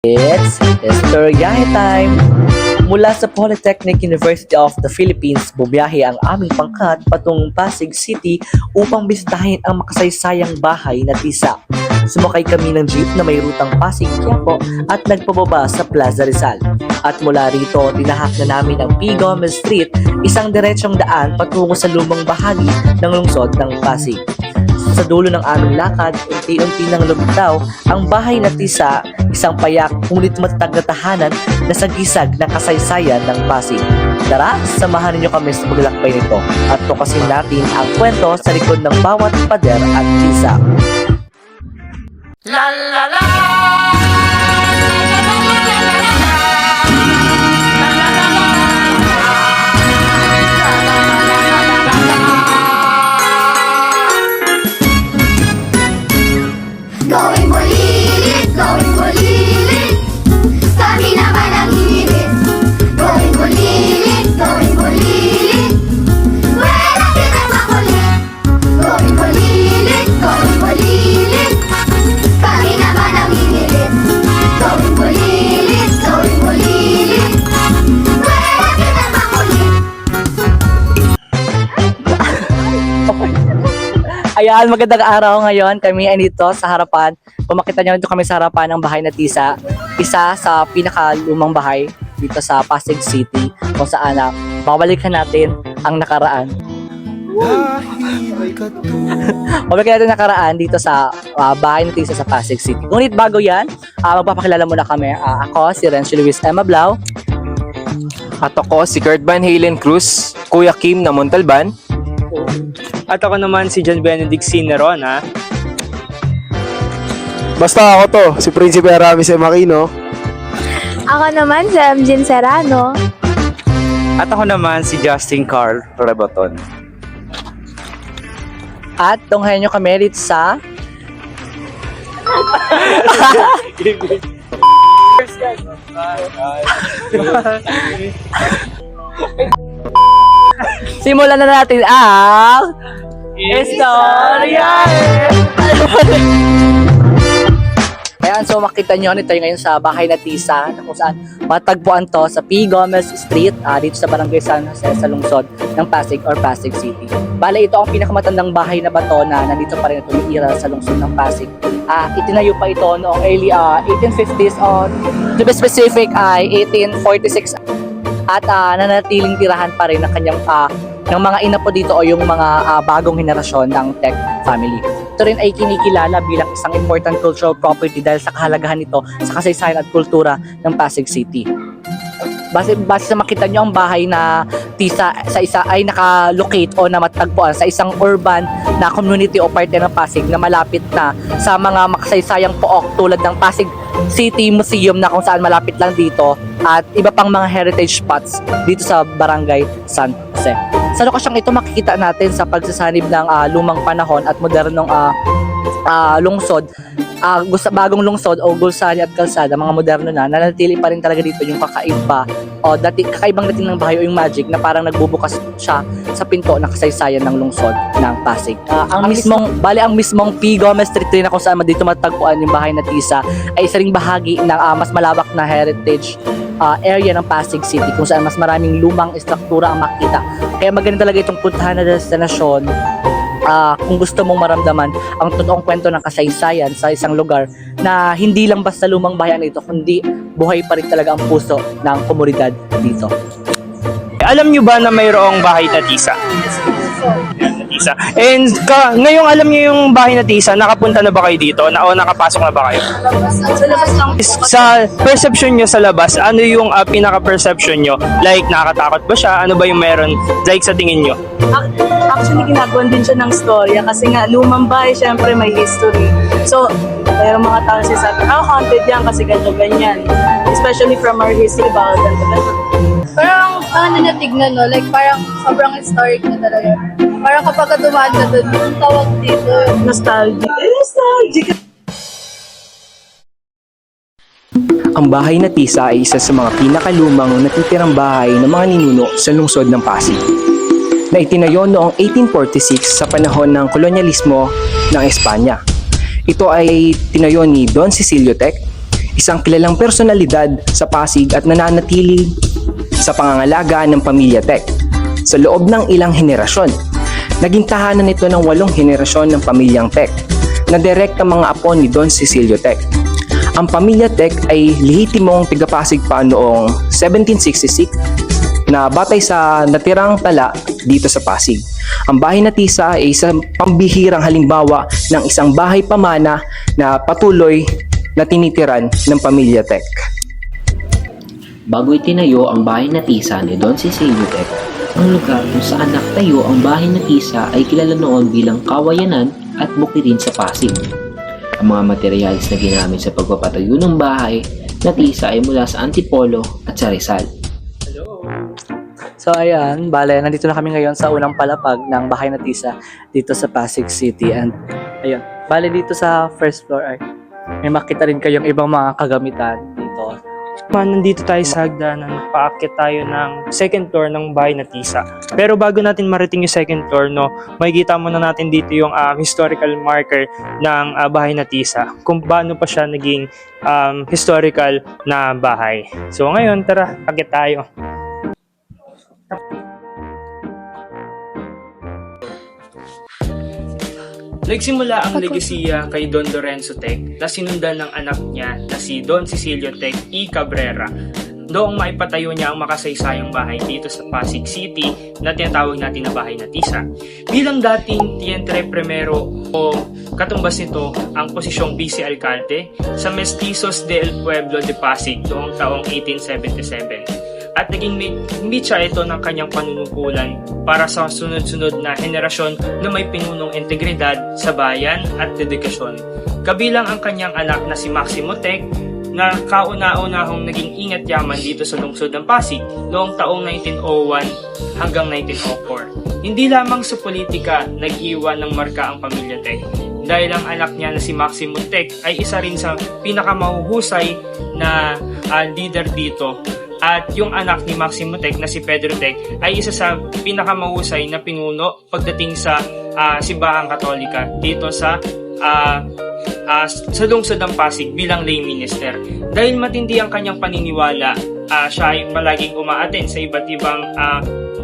It's Istoryahe time! Mula sa Polytechnic University of the Philippines, bumiyahe ang aming pangkat patungong Pasig City upang bisitahin ang makasaysayang bahay na Tisa. Sumakay kami ng jeep na may rutang Pasig Quiapo at nagpababa sa Plaza Rizal. At mula rito, tinahak na namin ang P. Gomez Street, isang diretsong daan patungo sa lumang bahagi ng lungsod ng Pasig. Sa dulo ng aming lakad, unti-unti nang lumitaw ang bahay na Tisa, isang payak ngunit matatag na tahanan na sagisag ng kasaysayan ng Pasig. Tara, samahan niyo kami sa paglalakbay nito at tukasin natin ang kwento sa likod ng bawat pader at Tisa. La la la. Going bulilit, kami naman ang hirit. Going bulilit, wala kita makulit. Going bulilit, kami naman ang hirit. Going bulilit, wala kita makulit. Ayan, magandang araw ngayon. Kami ay dito sa harapan. Kung makita nyo, dito kami sa harapan ng bahay na Tisa. Isa sa pinakalumang bahay dito sa Pasig City kung saan babalikan natin ang nakaraan. Babalikan natin ang nakaraan dito sa bahay na Tisa sa Pasig City. Ngunit bago yan, magpapakilala muna kami. Ako, si Renzo Luis Emma Blau. At ako si Kurt Van Halen Cruz, Kuya Kim na Montalban. At ako naman si John Benedict Cineron, ha? Basta ako to, si Prinsipe Aramis Makino. Ako naman si Emjin Serrano. At ako naman si Justin Carl Rebaton. At tunghayan nyo kami dito sa... Simulan na natin ang... Istoryahe! Ayan, so makita nyo, tayo ngayon sa bahay na Tisa, na kung saan matagpuan to sa P. Gomez Street, dito sa Barangay San Jose sa lungsod ng Pasig or Pasig City. Bale, ito ang pinakamatandang bahay na bato na nandito pa rin tumiira sa lungsod ng Pasig. Itinayo pa ito noong early 1850s o to be specific ay 1846 at nanatiling tirahan pa rin ng kanyang ng mga ina po dito o yung mga bagong henerasyon ng Tech family. Ito rin ay kinikilala bilang isang important cultural property dahil sa kahalagahan nito sa kasaysayan at kultura ng Pasig City. Base sa makita nyo, ang bahay na Tisa sa isa ay nakalocate o na matagpuan sa isang urban na community o parte ng Pasig na malapit na sa mga makasaysayang pook tulad ng Pasig City Museum na kung saan malapit lang dito at iba pang mga heritage spots dito sa Barangay San Jose. Sa lokasyong ito makikita natin sa pagsasanib ng lumang panahon at modernong lungsod, bagong lungsod o gulsani at kalsada, mga moderno na, nanatili pa rin talaga dito yung kakaiba o kakaibang dating ng bahay o yung magic na parang nagbubukas siya sa pinto na kasaysayan ng lungsod ng Pasig. Ang mismong P. Gomez Street na kung saan dito matagpuan yung bahay na Tisa ay isa ring bahagi ng mas malawak na heritage area ng Pasig City kung saan mas maraming lumang estruktura ang makita. Kaya maganda talaga itong puntahan na destinasyon kung gusto mong maramdaman ang totoong kwento ng kasaysayan sa isang lugar na hindi lang basta lumang bayan ito, kundi buhay pa rin talaga ang puso ng komunidad dito. Alam nyo ba na mayroong bahay na Tisa? Tisa. And ngayong alam niyo yung bahay na Tisa, nakapunta na ba kayo dito? O nakapasok na ba kayo? Sa labas lang. Sa perception nyo sa labas, ano yung pinaka-perception nyo? Like, nakakatakot ba siya? Ano ba yung meron? Like, sa tingin nyo? Actually, ginagawan din siya ng storya kasi nga lumang bahay, syempre may history. So, mayroong mga tao sinasabi, haunted yan kasi ganyan. Especially from our history, baka ganito. Parang niya tignan, no? Like parang sobrang historic na talaga. Parang kapag dumaan ka doon, yung tawag dito, Nostalgic. Ang bahay na Tisa ay isa sa mga pinakalumang natitirang bahay ng mga ninuno sa lungsod ng Pasig, na itinayo noong 1846 sa panahon ng kolonyalismo ng Espanya. Ito ay tinayo ni Don Cecilio Tec, isang kilalang personalidad sa Pasig at nananatili sa pangangalaga ng pamilya Tech sa loob ng ilang henerasyon. Naging tahanan nito ng 8 henerasyon ng pamilyang Tech na direkta mga apo ni Don Cecilio Tech. Ang pamilya Tech ay lehitimong taga-Pasig pa noong 1766 na batay sa natirang tala dito sa Pasig. Ang bahay na Tisa ay isang pambihirang halimbawa ng isang bahay pamana na patuloy na tinitiran ng pamilya Tech. Bago itinayo ang bahay na Tisa ni Don Cecilio Tech, ang lugar kung saan nakatayo ang bahay na Tisa ay kilala noon bilang Kawayanan at Bukirin sa Pasig. Ang mga materyales na ginamit sa pagpapatayo ng bahay na Tisa ay mula sa Antipolo at sa Rizal. So ayan, bale, nandito na kami ngayon sa unang palapag ng bahay na Tisa dito sa Pasig City. And ayun, bale dito sa first floor ay may makita rin kayong ibang mga kagamitan dito. Nandito tayo sa hagdanan, nagpaakyat tayo ng second floor ng bahay na Tisa. Pero bago natin marating yung second floor, no, makikita muna natin dito yung historical marker ng bahay na Tisa, kung paano pa siya naging historical na bahay. So ngayon, tara, akyat tayo. Nagsimula ang legasiya kay Don Lorenzo Tech na sinundan ng anak niya na si Don Cecilio Tech y Cabrera noong maipatayo niya ang makasaysayang bahay dito sa Pasig City na tinatawag natin na bahay na Tisa. Bilang dating Tiyente Primero o katumbas nito ang posisyong vice alcalde sa Mestizos del Pueblo de Pasig noong taong 1877. At naging mitya ito ng kanyang panunukulan para sa sunod-sunod na henerasyon na may pinunong integridad sa bayan at dedikasyon. Kabilang ang kanyang anak na si Maximo Tech na kauna-unahong naging ingat yaman dito sa lungsod ng Pasig noong taong 1901 hanggang 1904. Hindi lamang sa politika nag-iwan ng marka ang pamilya Tech dahil ang anak niya na si Maximo Tech ay isa rin sa pinakamahuhusay na leader dito. At yung anak ni Maximo Tech na si Pedro Tech ay isa sa pinakamahusay na pinuno pagdating sa simbahang Katolika dito sa lungsod ng Pasig bilang lay minister. Dahil matindi ang kanyang paniniwala, siya ay palaging umaattend sa iba't ibang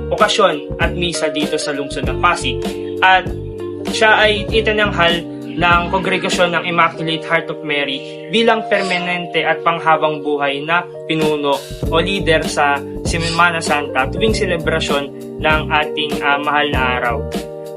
okasyon at misa dito sa lungsod ng Pasig. At siya ay itinanghal ng Kongregasyon ng Immaculate Heart of Mary bilang permanente at panghabang buhay na pinuno o leader sa Semana Santa tuwing selebrasyon ng ating mahal na araw.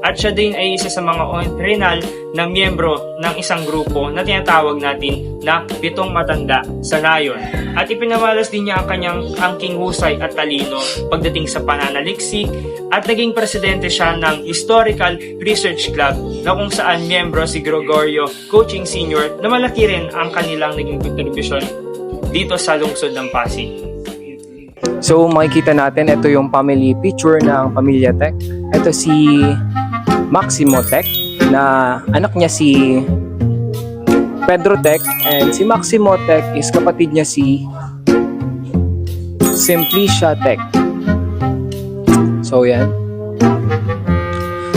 At siya din ay isa sa mga ordinal na miyembro ng isang grupo na tinatawag natin na 7 matanda sa nayon. At ipinamalas din niya ang kanyang angking husay at talino pagdating sa pananaliksik at naging presidente siya ng Historical Research Club na kung saan miyembro si Gregorio Coaching Sr. na malaki rin ang kanilang naging kontribusyon dito sa lungsod ng Pasig. So makikita natin, ito yung family picture ng pamilya Tech. Ito si Maximo Tech na anak niya si Pedro Tech, and si Maximo Tech is kapatid niya si Simplicia Tech. So yan.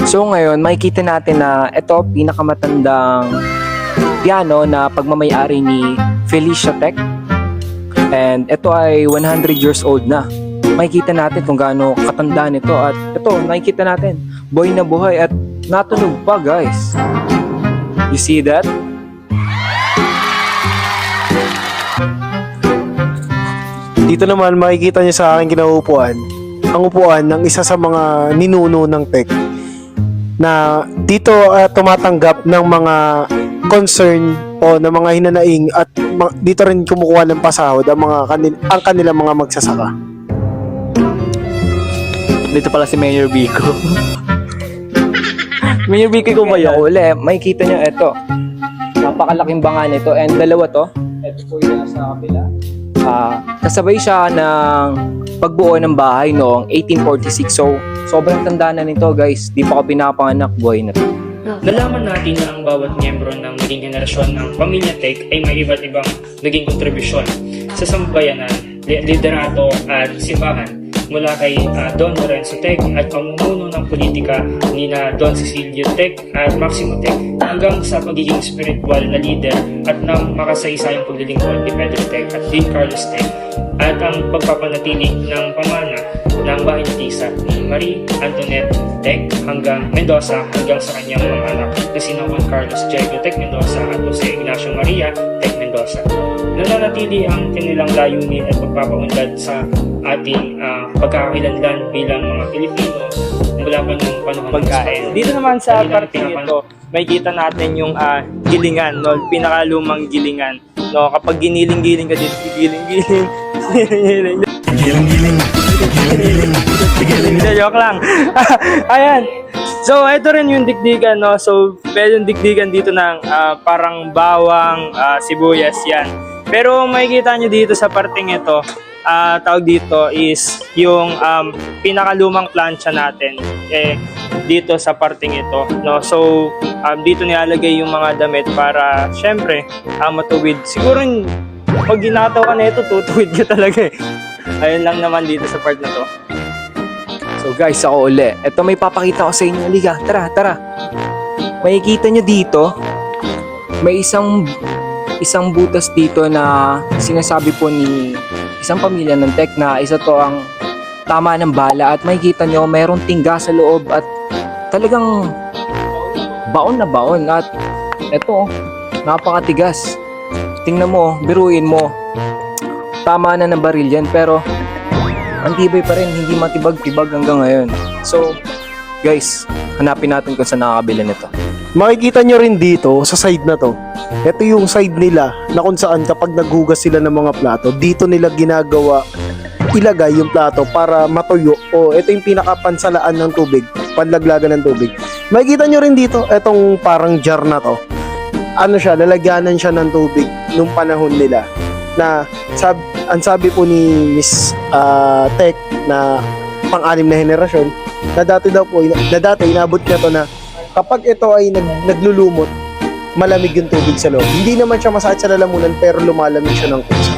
So ngayon makikita natin na ito pinakamatandang piano na pagmamayari ni Felicia Tech. And ito ay 100 years old na. Makikita natin kung gaano katanda nito. At ito, makikita natin, buhay na buhay at natunog pa, guys. You see that? Dito naman makikita niyo sa aking kinaupuan ang upuan ng isa sa mga ninuno ng Tech na dito tumatanggap ng mga concern o ng mga hinanaing at dito rin kumukuha ng pasahod ang kanilang mga magsasaka. Dito pala si Mayor Vico. Mayor Vico ko ba yun? Uli, makikita nyo ito. Napakalaking banga nito. And dalawa to. Ito po yung nasa kapila. Kasabay siya ng pagbuo ng bahay noong 1846. So, sobrang tanda na nito, guys. Di pa ako pinapanganak, buhay na to. Nalaman natin na ang bawat miyembro ng naging henerasyon ng pamilya Tech ay may iba't ibang naging kontribusyon sa sambayanan, liderato at simbahan mula kay Don Lorenzo Tec at pamumuno ng politika ni na Don Cecilio Tec at Maximo Tec hanggang sa pagiging spiritual na leader at ng makasaysayang paglilingkod ni Pedro Tec at Dean Carlos Tec at ang pagpapanatili ng pamana ng bahay ni Tisa ni Marie Antoinette Tec hanggang Mendoza hanggang sa kanyang mga anak na sina Juan Carlos Diego Tec Mendoza at Jose Ignacio Maria Tec Mendoza. Nananatili ang kanilang layunin at pagpapaunlad sa ating pagkakakilanlan bilang mga Pilipino mula pa nung panahon ng pagkain. Dito naman sa parte nito, may kita natin yung gilingan, no? Pinakalumang gilingan. No? Kapag giniling-giling ka dito, giling-giling. Hindi, joke lang. Ayan. So, ito rin yung dikdikan, no? So, medyo dikdikan dito ng parang bawang, sibuyas yan. Pero makikita nyo dito sa parting ito, tawag dito is yung pinakalumang plancha natin dito sa parting ito, no? So dito nilalagay yung mga damit para syempre matuwid. Siguro pag ginataw ka na ito, tutuwid ka talaga eh. Ayun lang naman dito sa part na to. So guys, ako uli. Ito may papakita ko sa inyo. Liga, tara. Makikita nyo dito, may isang butas dito na sinasabi po ni isang pamilya ng Tec na isa to ang tama ng bala at makikita nyo mayroong tingga sa loob at talagang baon na baon at eto napakatigas. Tingnan mo, biruin mo, tama na ng baril yan pero ang tibay pa rin, hindi matibag-tibag hanggang ngayon. So guys, hanapin natin kung saan nakakabila nito. Makikita nyo rin dito sa side na to. Ito yung side nila na kung saan kapag naghugas sila ng mga plato, dito nila ginagawa ilagay yung plato para matuyo. O ito yung pinakapansalaan ng tubig, panlaglagan ng tubig. Makikita nyo rin dito, itong parang jar na to. Ano siya, lalagyanan siya ng tubig nung panahon nila. Na ang sabi po ni Miss Tec na pang-anim na henerasyon, na dati inabot niya to na kapag ito ay naglulumot, malamig yung tubig sa loob. Hindi naman siya masakit sa lalamunan pero lumalamig siya ng kusa.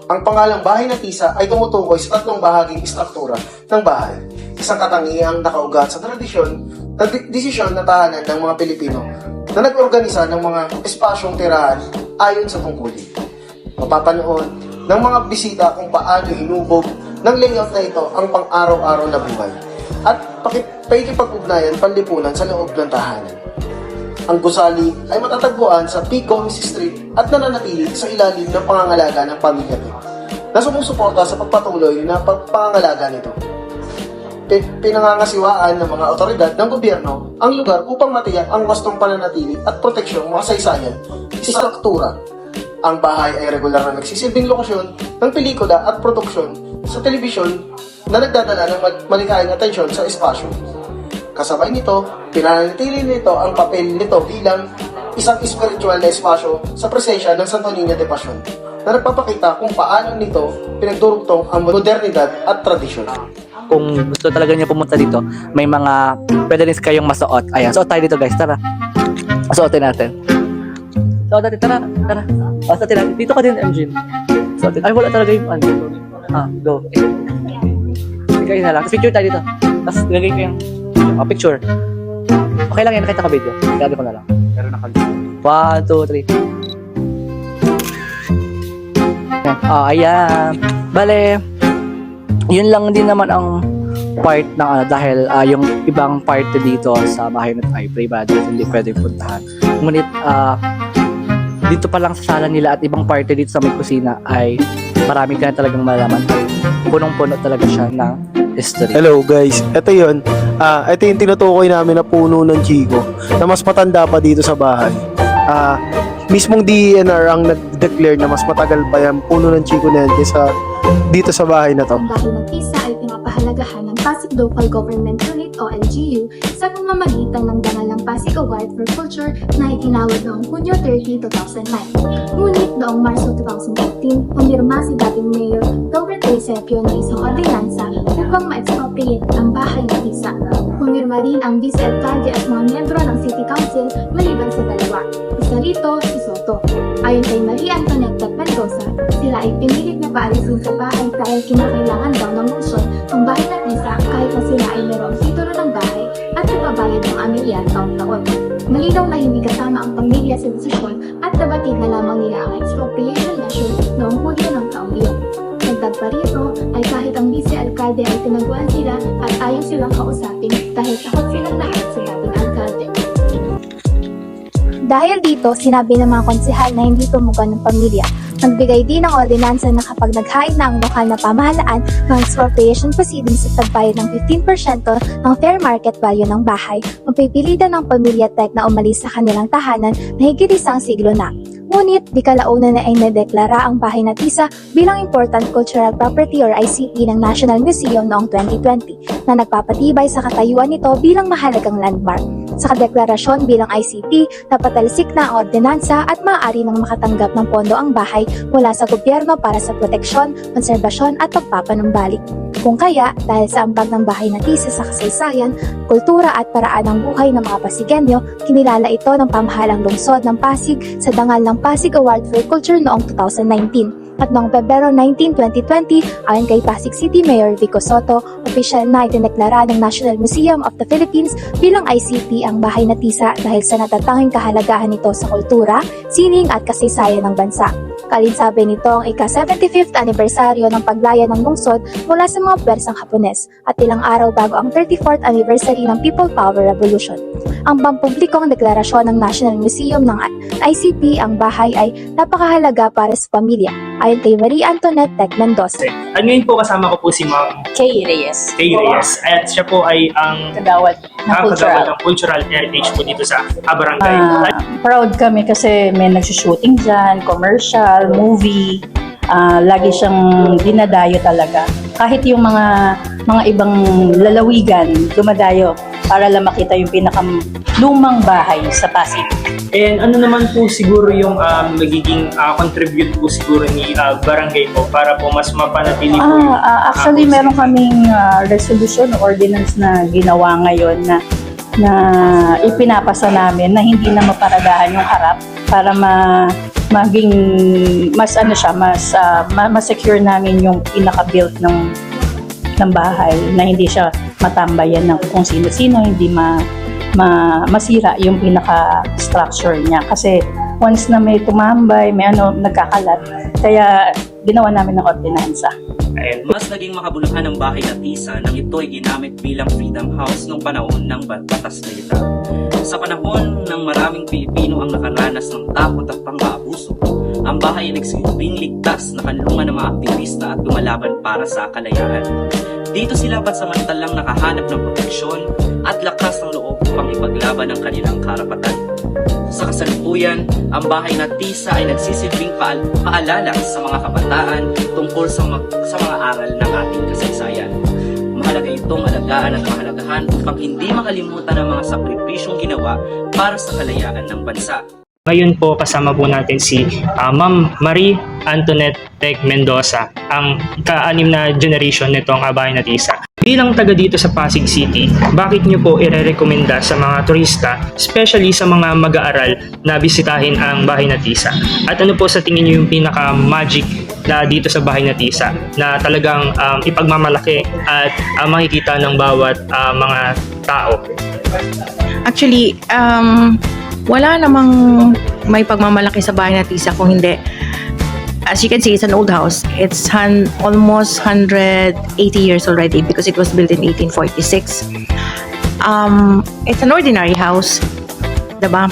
Ang pangalang bahay na Tisa ay tumutukoy sa tatlong bahaging istruktura ng bahay. Isang katangiang nakaugat sa desisyon na tahanan ng mga Pilipino na nag-organisa ng mga espasyong tirahan ayon sa tungkulin. Mapapanood ng mga bisita kung paano hinubog ng layout na ito ang pang-araw-araw na buhay at pakikipag-ugnayan panlipunan sa loob ng tahanan. Ang gusali ay matatagpuan sa P. Gomez Street at nananatili sa ilalim ng pangangalaga ng pamilya Tec na sumusuporta sa pagpatuloy na pangangalaga nito. Pinangangasiwaan ng mga otoridad ng gobyerno ang lugar upang matiyak ang wastong pananatili at proteksyong makasaysayan sa struktura. Ang bahay ay regular na nagsisilbing lokasyon ng pelikula at produksyon sa telebisyon na nagdadala ng malikhaing atensyon sa espasyo. Kasabay nito, pinananatili nito ang papel nito bilang isang spiritual na espasyo sa presensya ng Santo Niño de Pasión na nagpapakita kung paano nito pinagdurugtong ang modernidad at tradisyon. Kung gusto talaga niyo pumunta dito, may mga pwede rin kayong masuot. Ayan, suot tayo dito guys, tara. Suotin natin. Suot natin, tara. Suotin natin. Dito ka din, MJ. Suotin. Ay, wala talaga yung ano. Go. Sige na lang. Picture tayo dito. Tapos gagawin ko yung picture. Okay lang yan, nakita ka video. Gagawin ko na lang. Pero nakalimutan. 1, 2, 3. Ayan. Bale, yun lang din naman ang part ng dahil yung ibang parte dito sa bahay na ay private, hindi pwede puntahan. Ngunit dito pa lang sa sala nila at ibang parte dito sa may kusina ay marami ka na talagang malaman. Punong-puno talaga siya ng history. Hello guys, ito yun. Ito yung tinutukoy namin na puno ng Chico na mas matanda pa dito sa bahay. Mismong DENR ang nag-declare na mas matagal pa yung puno ng Chico na yan kaysa dito sa bahay na to. Ang bahay ng Tisa ay pinapahalagahan ng Pasig Local Government Unit o LGU sa pamamagitan ng Dangal ng Pasig Award for Culture na itinawag noong Hunyo 30, 2009. Ngunit noong Marso 2015, pumirma si dating Mayor Robert A. Sepio na isang ordinansa upang ma-expropriate ang bahay ng Tisa. Pumirma rin ang Vice Alcalde at mga miyembro ng City Council maliban sa dalawa. Isa rito, si Soto. Ayon kay Maria Antoinette Mendoza, si sila ay pinilit na paalisin sa bahay dahil kinakailangan daw ng lungsod ang bahay na tisa kahit na sila ay mayroong titulo ng bahay at nagbabayad ng amilya taon-taon. Malinaw na hindi kasama ang pamilya sa desisyon at nabatid na lamang nila ang expropriation measure noong Hulyo ng taong iyon. Dagdag pa rito ay kahit ang vice-alkalde ay tinaguan sila at ayaw silang kausapin dahil takot silang lahat sa dating alkalde. Dahil dito, sinabi ng mga konsehal na hindi tumugan ng pamilya. Nagbigay din ng ordinansa na kapag naghain na ang lokal na pamahalaan ng expropriation proceedings sa tagbayad ng 15% ng fair market value ng bahay, mapipilitan ng pamilya Tech na umalis sa kanilang tahanan na higit isang siglo na. Ngunit, di kalaunan na ay nadeklara ang bahay na tisa bilang Important Cultural Property or ICP ng National Museum noong 2020 na nagpapatibay sa katayuan nito bilang mahalagang landmark. Sa kadeklarasyon bilang ICP, napatalisik na ang ordinansa at maaari nang makatanggap ng pondo ang bahay mula sa gobyerno para sa proteksyon, konserbasyon at pagpapanumbalik. Kung kaya, dahil sa ambag ng bahay na tisa sa kasaysayan, kultura at paraan ng buhay ng mga Pasigenyo, kinilala ito ng pamahalang lungsod ng Pasig sa dangal ng Pasig Award for Culture noong 2019. At noong Pebrero 19, 2020, ayon kay Pasig City Mayor Vico Soto, opisyal na itineklara ng National Museum of the Philippines bilang ICP ang bahay na tisa dahil sa natatanging kahalagahan nito sa kultura, sining at kasaysayan ng bansa. Kalinsabi nito ang ika-75th anibersaryo ng paglaya ng lungsod mula sa mga pwersang Hapones at ilang araw bago ang 34th anniversary ng People Power Revolution. Ang pampublikong deklarasyon ng National Museum ng ICP ang bahay ay napakahalaga para sa pamilya, ayon kay Marie Antoinette Tech Mendoza. At ngayon po kasama ko po si Ma'am Kay Reyes. Kay Reyes. At siya po ay ang Kagawad kagawad ng cultural heritage po dito sa barangay. Proud kami kasi may nagsushooting dyan, commercial, movie. Lagi siyang dinadayo talaga. Kahit yung mga ibang lalawigan, dumadayo para lang makita yung pinakalumang bahay sa Pasig. And ano naman po siguro yung magiging contribute po siguro ni barangay po para po mas mapanatili po yung Actually, meron kaming resolution ordinance na ginawa ngayon na ipinapasa namin na hindi na maparadahan yung harap para maging mas ma-secure namin yung pinaka-built ng bahay na hindi siya matambayan ng kung sino-sino, hindi masira yung pinaka-structure niya. Kasi once na may tumambay, may nagkakalat, kaya ginawa namin ng ordinansa. Mas naging makabuluhan ang bahay na tisa nang ito ay ginamit bilang Freedom House noong panahon ng batas na ito. Sa panahon ng maraming Pilipino ang nakaranas ng takot at pang-aabuso, ang bahay ay nagsilbing ligtas na kanlungan ng mga aktivista at lumalaban para sa kalayaan. Dito sila pansamantalang nakahanap ng proteksyon at lakas ng loob upang ipaglaban ang kanilang karapatan. Sa kasalukuyan, ang bahay na tisa ay nagsisilbing paalala sa mga kabataan tungkol sa mga aral ng ating kasaysayan. Mahalaga itong alagaan at mahalagahan upang hindi makalimutan ang mga sakripisyong ginawa para sa kalayaan ng bansa. Ngayon po kasama po natin si Ma'am Marie Antoinette Tech Mendoza, ang ka-anim na generation nitong bahay na tisa. Bilang taga dito sa Pasig City, bakit nyo po ire-recommenda sa mga turista, especially sa mga mag-aaral, na bisitahin ang bahay na tisa? At ano po sa tingin nyo yung pinaka-magic na dito sa bahay na tisa na talagang ipagmamalaki at makikita ng bawat mga tao? Actually, wala namang may pagmamalaki sa bahay na tisa kung hindi. As you can see, it's an old house. It's almost 180 years already because it was built in 1846. It's an ordinary house. Diba?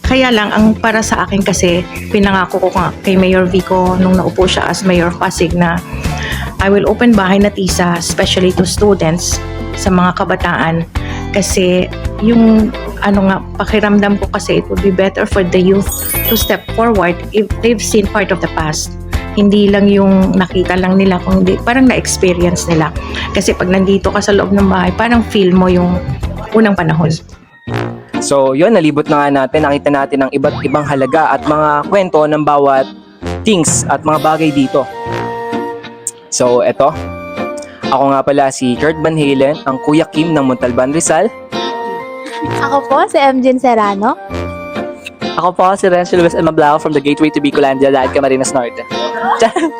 Kaya lang, ang para sa akin kasi, pinangako ko kay Mayor Vico nung naupo siya as Mayor of Pasig na I will open bahay na tisa, especially to students, sa mga kabataan. Kasi yung pakiramdam ko kasi it would be better for the youth to step forward if they've seen part of the past. Hindi lang yung nakita lang nila, kundi parang na-experience nila. Kasi pag nandito ka sa loob ng bahay, parang feel mo yung unang panahon. So yun, nalibot na nga natin, nakita natin ang iba't ibang halaga at mga kwento ng bawat things at mga bagay dito. So eto, ako nga pala si Kurt Van Halen, ang Kuya Kim ng Montalban, Rizal. Ako po si Emjen Serrano. Ako po si Renzo Luis M. Mablao from the Gateway to Bicolandia, Lahat Camarines Norte.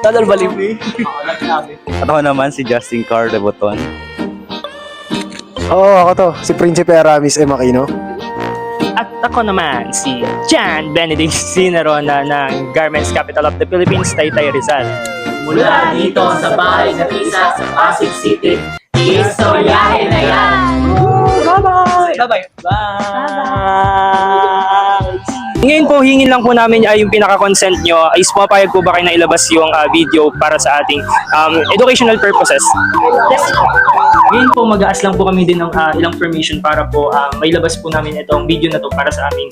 Tolol baliw. At ako naman si Justin Carr de Boton. Oo, ako to. Si Prinsipe Aramis M. Aquino. At ako naman si John Benedict Cinerona ng Garments Capital of the Philippines, Taytay Rizal. Mula dito sa bahay na Tisa sa Pasig City, istoryahin na yan! Bye-bye! Bye-bye! Bye! Ngayon po, hingin lang po namin ay yung pinaka-consent nyo. Is pumapayag po ba kayo na ilabas yung video para sa ating educational purposes? Yes. Ngayon po, mag-aas lang po kami din ng ilang permission para po mailabas po namin itong video na to para sa aming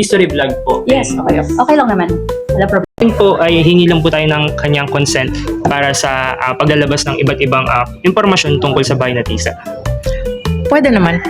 history vlog po. Yes, okay. Okay lang naman. Wala problem. Ngayon po ay hingi lang po tayo ng kanyang consent para sa paglalabas ng iba't ibang impormasyon tungkol sa bahay na Tisa. Pwede naman.